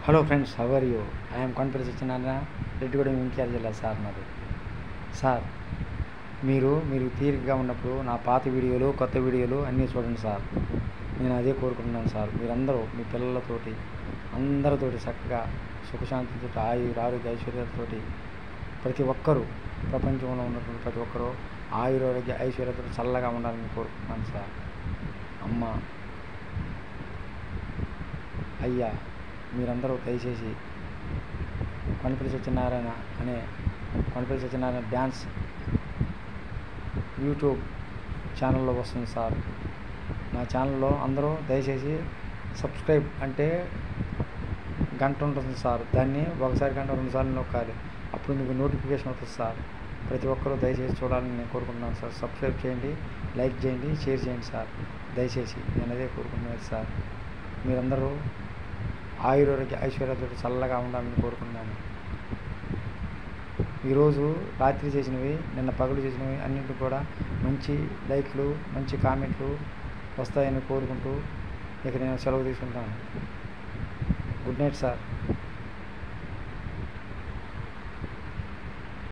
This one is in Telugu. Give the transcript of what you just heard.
Hello friends, how are you? I'm confidence ఇచ్చిన రెడ్డిగూడెం ఎన్టీఆర్ జిల్లా సార్ నాది. సార్, మీరు తీరికగా ఉన్నప్పుడు నా పాత వీడియోలు, కొత్త వీడియోలు అన్నీ చూడండి సార్. నేను అదే కోరుకుంటున్నాను సార్. మీరందరూ మీ పిల్లలతోటి అందరితోటి చక్కగా సుఖశాంతితో ఆరోగ్య ఐశ్వర్యాలతోటి ప్రతి ఒక్కరూ ప్రపంచంలో ఉన్నటువంటి ప్రతి ఒక్కరూ ఆరోగ్య ఐశ్వర్యాలతో చల్లగా ఉండాలని కోరుకుంటున్నాను సార్. అమ్మ, అయ్యా, మీరందరూ దయచేసి కొండపల్లి సత్యనారాయణ డ్యాన్స్ యూట్యూబ్ ఛానల్లో వస్తుంది సార్. నా ఛానల్లో అందరూ దయచేసి సబ్స్క్రైబ్ అంటే గంట ఉంటుంది సార్. దాన్ని ఒకసారి గంట 2 సార్లు నొక్కాలి, అప్పుడు మీకు నోటిఫికేషన్ అవుతుంది సార్. ప్రతి ఒక్కరూ దయచేసి చూడాలని నేను కోరుకుంటున్నాను సార్. సబ్స్క్రైబ్ చేయండి, లైక్ చేయండి, షేర్ చేయండి సార్. దయచేసి నేను అదే కోరుకుంటున్నాను సార్. మీరందరూ ఆయురోగ్య ఐశ్వర్యాలతో చల్లగా ఉండాలని కోరుకుంటున్నాను. ఈరోజు రాత్రి చేసినవి, నిన్న పగలు చేసినవి అన్నింటికి కూడా మంచి లైక్లు, మంచి కామెంట్లు వస్తాయని కోరుకుంటూ ఇక నేను సెలవు తీసుకుంటాను. Good night sir.